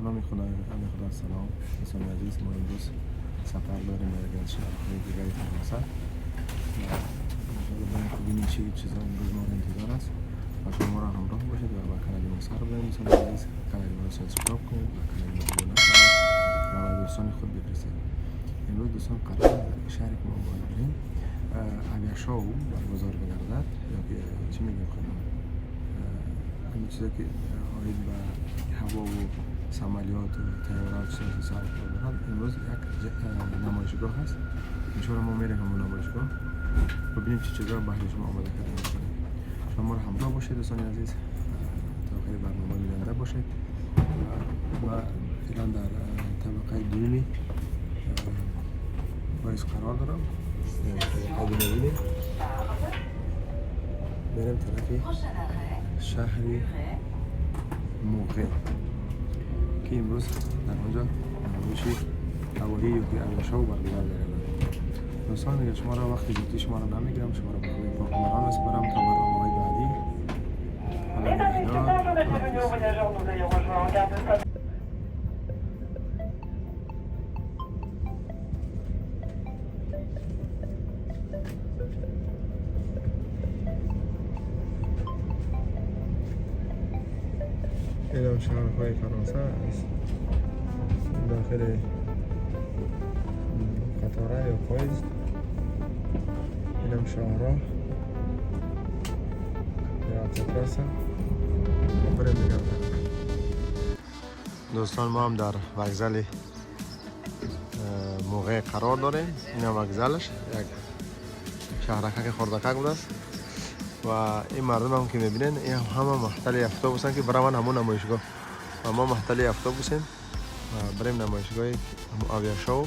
نام خدا سلام دوستان عزیز. ما امروز سفر داریم برای شهرهای دیگری فرانسه. انشاءالله بریم ببینیم چه چیزا امروز ما رو انتظار است و شما را همراه باشید و با کانال ما سر بزنید. دوستان عزیز کانال ما را سابسکرایب کنید و کانال ما رو ابونه کنید و به دوستان خود بفرستید. امروز دوستان قرار است در شهری که ما باید بریم اویاشو برگزار بگردد یا که چی میگیم خودمون همین چیزا که آید به هوا و سمالیات و طیارات سر دارند. امروز یک نمایشگاه هست. انشاءالله ما میریم همون نمایشگاه ببینیم چه چیزا برای شما آماده کرده می‌کنیم. شما را همراه باشید دوستان عزیز تا آخر برنامه بیننده باشید. و فعلا در طبقه دومی باعث قرار دارم. طبقه دومی بریم طرف شهری موقع که امروز در آنجا نمایش هوایی یا که اویاشو برگزار می‌گردد. دوستان اگر شما را وقتی جدی شما را نمیگیرم، شما را به پاکمران میسپارم تا برنامه‌های بعدی. اینم شهرهای فرانسه است. داخل قطاره یا پاییز. اینم شهرها یا اتوبوس بریم بگردم. دوستان ما هم در وокزال موقع قرار داریم. این هم وокزالش یک شهرک خردک بود است و این مردم هم که میبینین این همه محتلی اتوبوس هستند که برای من همون نمایشگاه و ما محتلی اتوبوس هستیم و بریم نمایشگاه اویاشو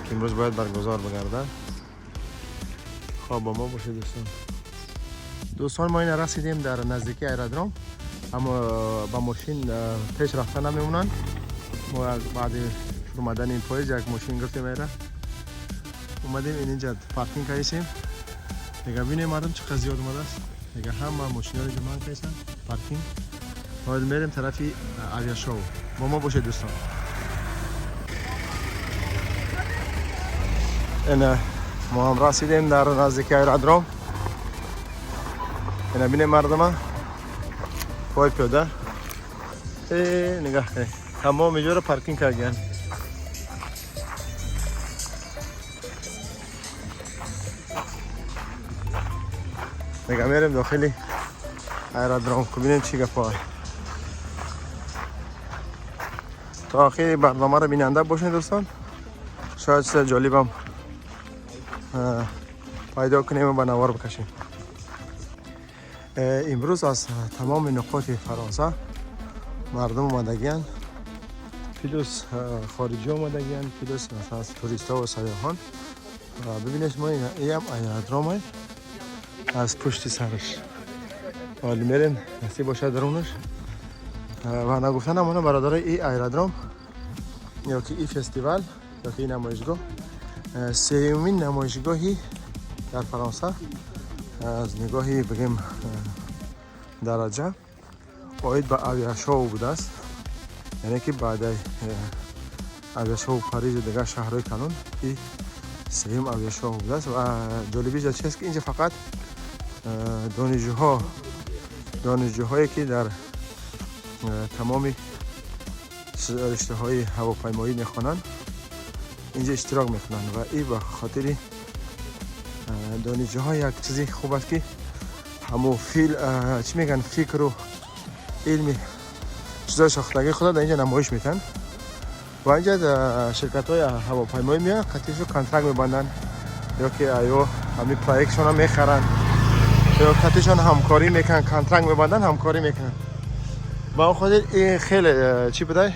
که امروز باید برگزار بگردد. خب با ما باشید دوستان ما این رسیدیم در نزدیکی ایرودروم، اما با ماشین پیش رفتن نمیمونن. ما بعد اومدن این پاییز یک ماشین گرفتیم اومدیم اینجا پارکینگ کردیم. دیگه ببینید مردم چقدر زیاد اومده است. دیگه همه ماشینا رو جمع کردن پارکینگ. باید میریم طرف اویاشو. با ما باشید دوستان. این ما هم رسیدیم در نزدیکی ایرودروم. این ببینید مردم پای پیاده نگاه کنید تمام اینجا رو پارکینگ کردن. دیگه میریم داخل ایرودروم که ببینیم چی گپا. تا آخر برنامه رو بیننده باشین دوستان. شاید چیز جالبم پیدا کنیم و به نوار بکشیم. امروز از تمام نقاط فرانسه مردم اومدگیان، پیلوس خارجی اومدگیان، پیلوس مثلا توریست ها و سیاحان. ببینید ما این هم ایرودروم از پشت سرش حالی میریم نصیب باشه درونش و نگفتن همونه برادر این ایرودروم یا که این فستیوال یا که این نمایشگاه سومین نمایشگاهی در فرانسه از نگاهی بگیم درجه باید به اویاشو بوده است. یعنی که بعد اویاشو و پاریس و دیگر شهرهای کلان این سوم اویاشو بوده است. و جالبی چیست که اینجا فقط دانشجوهایی که در تمام رشته های هواپیمایی میخوانن اینجا اشتراک میکنن و این به خاطر دانشجوها یک چیزی خوب است که همو چی میگن فکر و علمی چیزای ساختگی خود در اینجا نمایش میتن و اینجا شرکت های هواپیمایی میان قطعیشو کانترکت میبندن یا که ایو همین پروژکشون هم میخرن یا قطعیشون همکاری میکنن، کانترکت میبندن همکاری میکنن. با خاطر این خیلی چی بوده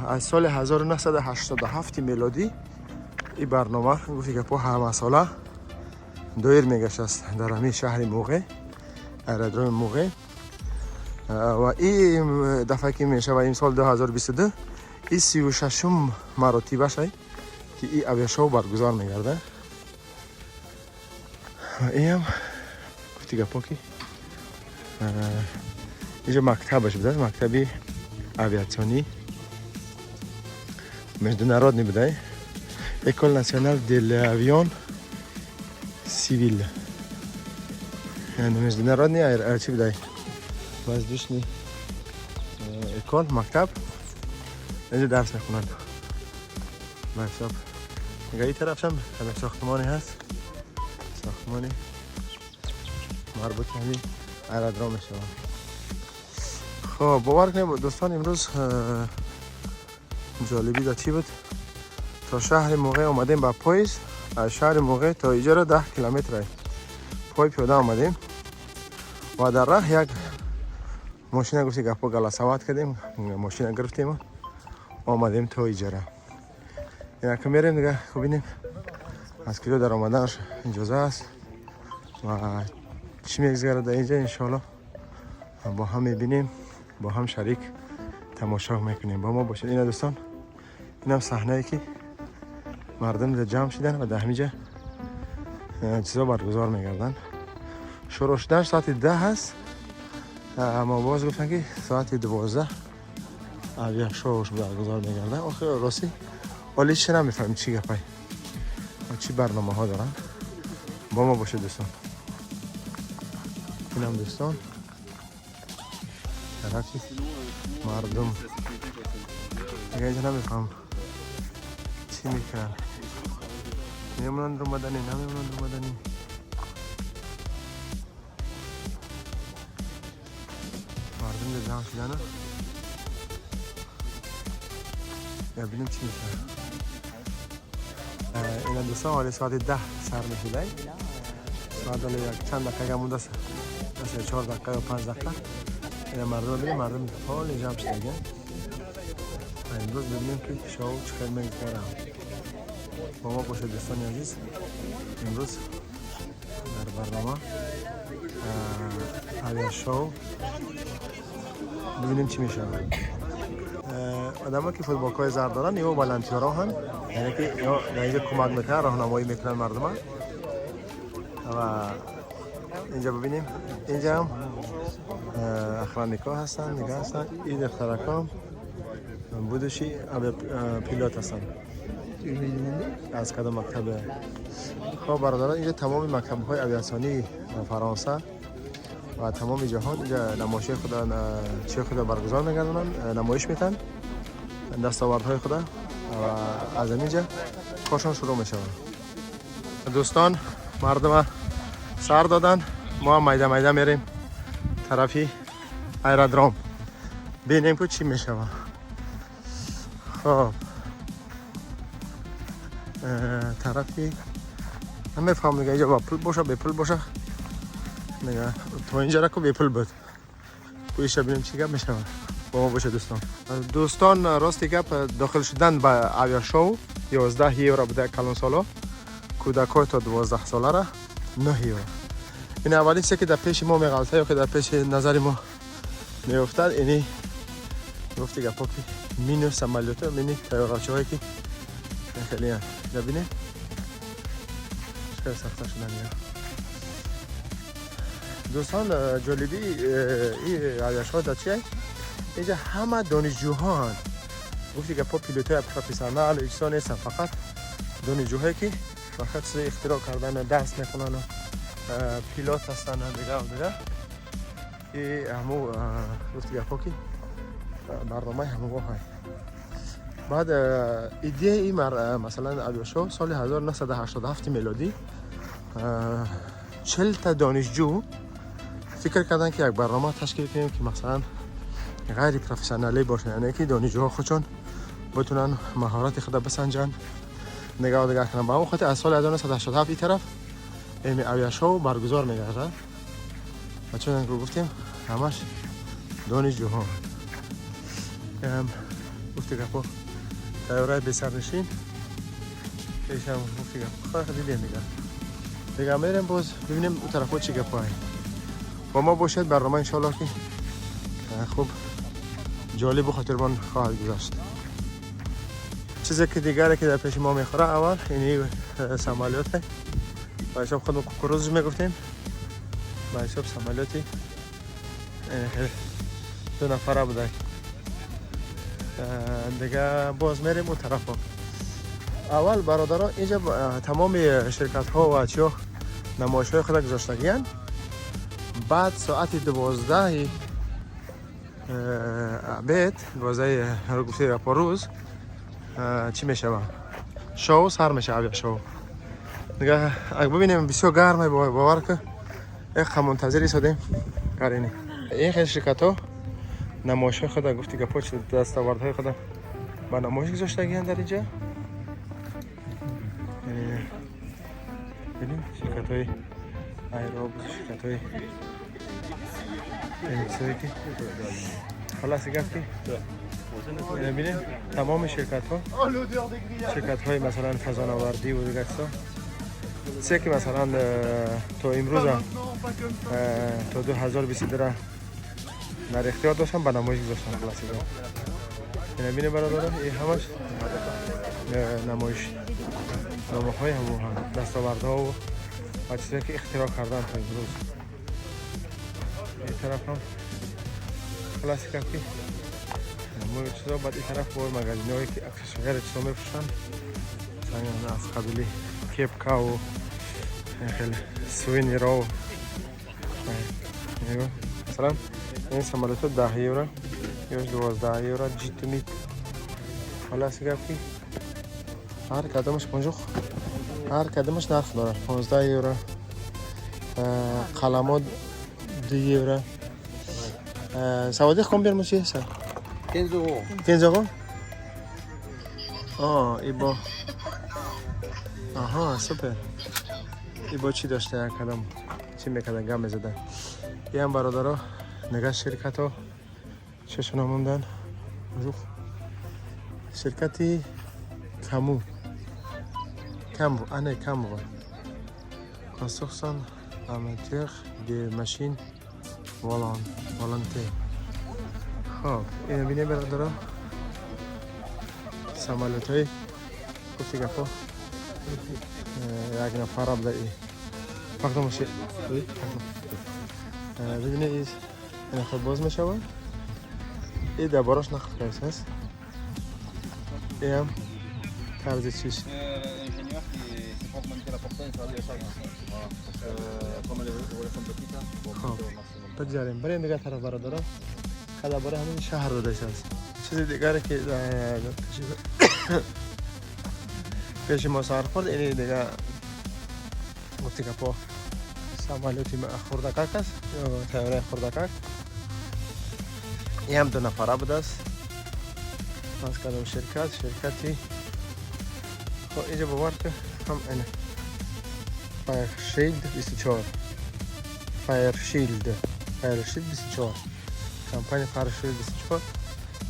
از سال 1987 میلادی این برنامه گفتی که همه ساله دایر میگشت است در همین شهر موقع ایرودروم موقع و این دفعه که میشه و این سال 2022 این 36م مراتبه شد که این اویاشو برگزار میگرده. و این هم گفتی که اینجا مکتبش بوده، مکتبی آویاسیونی международный بوده، École nationale de l'avion civil. یعنی международный ارچی بوده مزدوشنی اکول مکتب اینجا درس میخونن. به حساب نگاه این طرف هم ساختمانی هست، ساختمانی مربوط همین ایرودروم میشه. خب باور کنید دوستان امروز جالبی دا چی بود؟ تا شهر موقع آمدیم با پاییز، از شهر موقع تا اینجا را 10 کیلومتر پای پیاده آمدیم و در راه یک ماشین گفتی گپا گلا سواد کردیم، ماشین گرفتیم و آمدیم تا اینجا را. اینا که میریم دیگه خب بینیم از کجا در آمدنش اجازه است و چی میگذره در اینجا انشالله با هم میبینیم، با هم شریک تماشا میکنیم. با ما باشید. اینا دوستان این هم صحنه ای که مردم در جمع شدن و در همینجا چیزا برگزار میگردن. شروع شدنش ساعت 10 هست اما باز گفتن که ساعت 12 اویا شوش برگزار میگردن. آخه راستی ولی چه نمیفهمیم چی گپای و چی برنامه ها دارن. با ما باشه دوستان. این هم دوستان طرفی مردم دیگه اینجا نمیفهم چی میکنن، میمونن رو مدنی نمیمونن رو مدنی. مردم در جمع شدن یا بینیم چی میکنن. این دوستان حالی ساعت 10 سر میشیده، ساعت حالی یک چند دقیقه مونده است، مثل 4 دقیقه یا 5 دقیقه. این مردم بینیم، مردم حالی جمع شده گه. امروز ببینیم که شو چه خیلی میگذره. با ما باشه دوستان عزیز. امروز در برنامه اویا شو ببینیم چی میشه. آدم که فوتبالکای زرد دارن یا والنتیرها هم، یعنی که در اینجا کمک میکنن، راهنمایی میکنن مردم ها. و اینجا ببینیم اینجا هم اخرانیکا هستن، نگاه هستن. این دخترکام بودشی پیلوت هستن از کدام مکتبه. خب برادران اینجا تمام مکتب های آویاسیونی فرانسه و تمام جهان اینجا نمایش خدا برگزار میگردن، نمایش میتن دستاوردهای خدا و از اینجا کارشان شروع میشه. دوستان مردم سر دادن، ما هم میده میده میریم طرفی ایرودروم ببینیم که چی میشه. خب طرفی نمیفهم دیگه اینجا با پول باشه به پول باشه نگه تا اینجا را که به پول بود پویش ببینیم چی گپ میشه. با ما باشه دوستان. دوستان راستی گپ داخل شدن به اویا شو 11 یورو بوده کلان سالا، کودکای تا 12 ساله را 9 یورو. این اولین چیزی که در پیش ما میغلطه یا که در پیش نظر ما میافتد اینی گفتی گپا که مینو سمالیوت مینی تیاراچه هایی که خیلی هم ببینه خیلی سخته شدن. یا دوستان جالبی این عیاش ها در چیه؟ اینجا همه دانشجوها هست. گفتی گپا پیلوتای پروفسیونال اجسا نیستن، فقط دانشجوهایی که فقط سوی اختراع کردن دست میکنن و پیلوت هستن دیگه و دیگه. این همو گفتی گپا که برنامه همو های. بعد ایده این مثلا اویا شو سال 1987 میلادی 40 تا دانشجو فکر کردن که یک برنامه تشکیل کنیم که مثلا غیر پروفسیونالی باشه، یعنی که دانشجوها خودشون بتونن مهارت خود بسنجن نگاه و نگاه کنن. با اون خاطر از سال 1987 این طرف این اویا شو برگزار میگردن و چون گفتیم همش دانشجوها گفتی گپا تیاره بسر نشین ایشم گفتی گپا خواهی دیدیم دیگه میریم باز ببینیم اون طرف ها چی گپا هایی. با ما باشد برنامه انشالله که خوب جالب و خاطرمان خواهد گذاشت. چیزی که دیگره که در پیش ما میخوره اول اینی سمالیوت با حساب خودمون کوکروز میگفتیم، با حساب سمالیوتی 2 نفره بودن دیگه باز میریم اون طرف ها. اول برادرها اینجا تمام شرکت ها و چیو نمایش های خود گذاشتگیان. بعد ساعت 12 بیت 12 رو گفته روز چی میشه شو سر میشه آبیا شو دیگه. اگه ببینیم بسیار گرمه باور که یک منتظری شدیم کارینی. این خیلی شرکت ها نمایش های خود گفتی که پوچ دستاوردهای خود با نمایش گذاشتگیان در اینجا. ببینیم شرکت های ایروبوس، شرکت های که خلاص گفتی ببینیم تمام شرکت های مثلا فضانوردی و دیگه چه که مثلا تا امروز تا 2022 در اختیار داشتم با نمایش گذاشتم. خلاص ببینیم برادران این همش نمایش نامه های همون دستاوردها و چیزایی که اختراع کردن تا امروز. این طرف هم خلاص کافی نمایش چیزا. بعد این طرف بار مگزینه هایی که اکسسوری چیزا میفروشن مثلا از قبیل کپکا و خیلی سوینیرها و مثلا این سمالتو 10 یورو یا 12 یورو جیت میت. خلاص کافی هر کدامش پنجوخ هر کدامش نرخ داره. 15 یورو قلمات 2 یورو. سوادی کم بیرموشی سر 15 euros. 15 euro. ای با آها سوپر. ای با چی داشته کدام چی میکردن گم میزدن. این هم برادرها نگاه شرکت ها چشون موندن. شرکتی کامو anne Camera construction amateur de machines volante. خب این بینه برادرها سمالت های گفتی گفتا یک نفر هم داری فقط مشه ببینه این نفر باز میشه و این دربارش نقل پرس هست. این هم طرز چیش بگذاریم بریم دیگه طرف برادرها. خدا برای همین شهر رو داشته است. چیز دیگره که پیش ما سر خورد اینی دیگه گفتی که پا سمالوتی خوردکک است یا تیاره خوردکک. این هم 2 نفره بوده است از کدام شرکتی. خب اینجا باور که هم اینه فایر شیلد 24 فایر شیلد 24 کمپانی فایر شیلد 24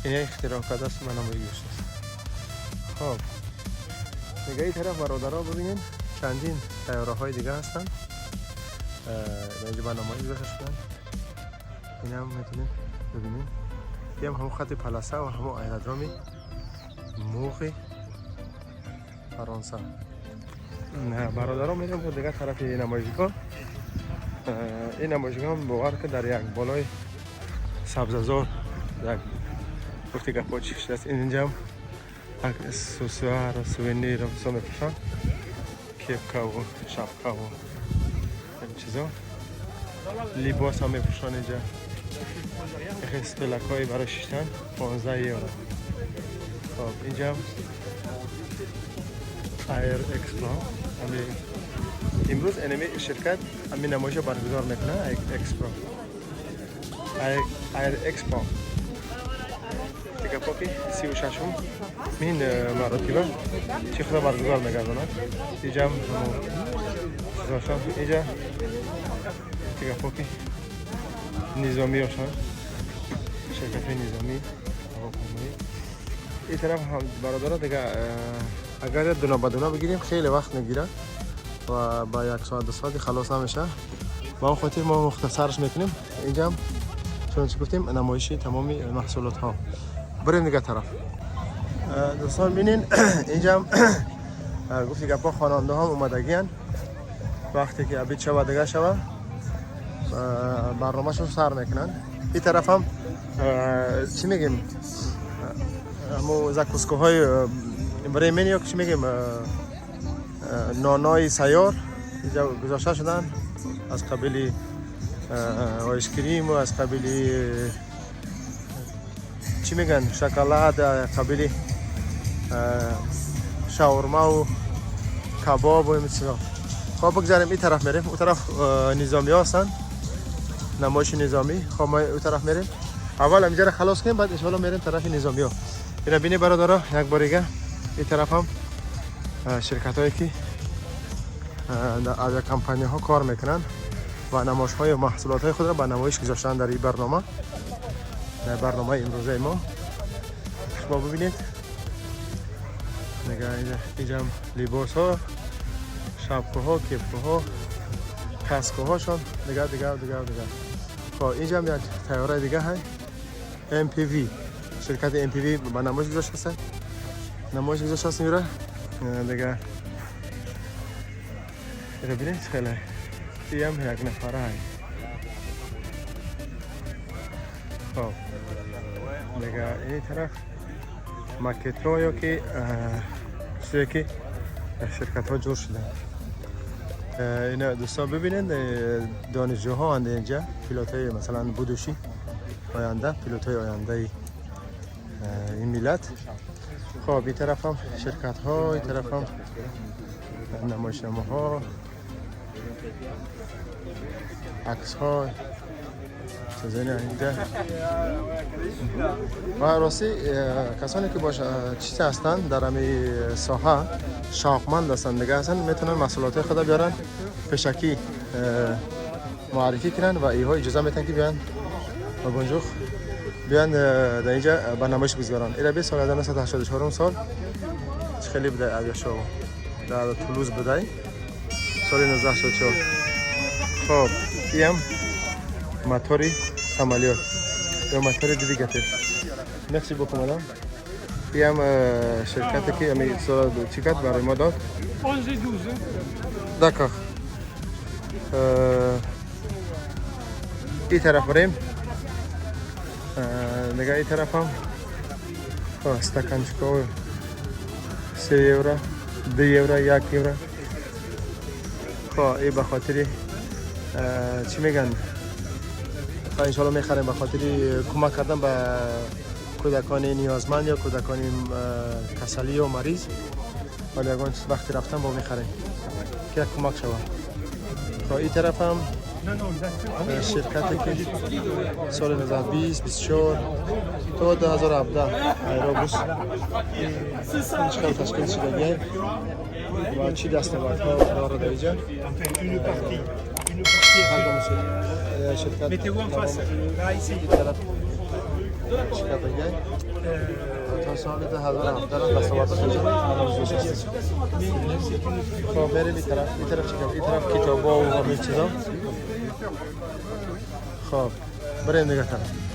این اختراع کرده است. من نمایی گوشت است. خب دیگه این طرف برادرها ببینین چندین تیاره های دیگه هستن. اینجا با نمایی گذاشته شدن. این هم میتونین ببینین. این هم خط پلاسه و همون ایرودرومی موقع فرانسه. برادرها میریم بود دیگه طرف نمایشگاه. این نمایشگاه هم باور که در یک بالای سبززار یک گفتی که پاچی شده است. اینجا هم سوسوار و سوینیر و بسا میپوشن کپکا و شپکا و این چیزا. لباس هم میپوشن اینجا. یک استولک های برای شیشتن 15 یورو. خب اینجا هم ایر اکسپو امروز انمی شرکت همین نمایش برگزار میکنه. ایر اکسپو دیگه پاکی 36م این مراتبه چی خدا برگزار میگردونه. اینجا هم اینجا دیگه پاکی نظامی هاشن شرکت نظامی هواپیمایی. این طرف هم برادرها دیگه اگر دونا با دونا بگیریم خیلی وقت میگیره و با 1 ساعت 2 ساعتی خلاص نمیشه. با اون خاطر ما مختصرش میکنیم. اینجا هم چون چی گفتیم نمایشی تمامی محصولات ها. بریم دیگه طرف دوستان بینین اینجا هم گفتی که با خواننده هم اومدگیان وقتی که ابید شود دیگه شود برنامه شو سر میکنن. این طرف هم چی میگیم همو زکوسکوهای برای منیو که چی میگیم نانای سیار اینجا گذاشته شدن از قبیل آیسکریم و از قبیل چی میگن شکلات قبیل شاورما و کباب و این چیزا. خب بگذاریم این طرف میریم. اون طرف نظامی هستن نمایش نظامی. خب ما اون طرف میریم اول اینجا رو خلاص کنیم بعد ان میریم طرف نظامی ها. اینا بینی برادرها یک بار دیگه این طرف هم شرکت هایی که از کمپانی ها کار میکنن و نمایش های محصولات های خود را به نمایش گذاشتن در این برنامه. در برنامه امروزه ما شما ببینید نگاه اینجا هم لباس ها شابکه ها کپکه ها کاسکو هاشون نگاه دیگه. خب اینجا هم یک تیاره دیگه های MPV شرکت MPV به نمایش گذاشته است. نمایش گذاشته است میره دیگه. اینو ببینید خیلی این هم یک نفره های. خب دیگه این طرف ماکت ها که چیزی که شرکت ها جور شدن. اینا دوستان ببینید دانشجوها هستند اینجا پیلوت های مثلا بودوشی آینده پیلوت های آینده این ملت. خب این طرف هم شرکت ها این طرف هم نمایشنامه ها عکس ها چیزایی اینجا و راستی کسانی که باشه چیزی هستند در همین ساحه شاقمند هستند دیگه هستند میتونن محصولات خود بیارن پیشکی معرفی کنن و ایها اجازه میتن که بیان و گنجوخ بیان در اینجا به نمایش بگذارن. اینا 20 سال 1984 سال خیلی بوده اویاشو در تولوز بوده سال 1984. خب این موتوری سامالیات یا موتوری دیویگاتر. مرسی بوکو مادام. این هم شرکتی که امی سال چیکات برای ما داد 11 12 دکار. این طرف بریم نگاه این طرف هم استکانچکا 3 یورو 2 یورو 1 یورو. خب این به خاطر چی میگن انشالله میخریم به خاطر کمک کردن به کودکان نیازمند یا کودکان کسلی و مریض. ولی اگر وقتی رفتن با میخریم که کمک شود. خب این طرف هم شرکتی که سال 2020 24 تا 2017 ایروبوس تشکیل شده و چی دستاوردها داره در اینجا. Mettez-vous en face, là ici. تا سال 2017 دستاوردها خب بریم این طرف چیکار این طرف کتابا و همه چیزا. خب بریم نگاه کنیم.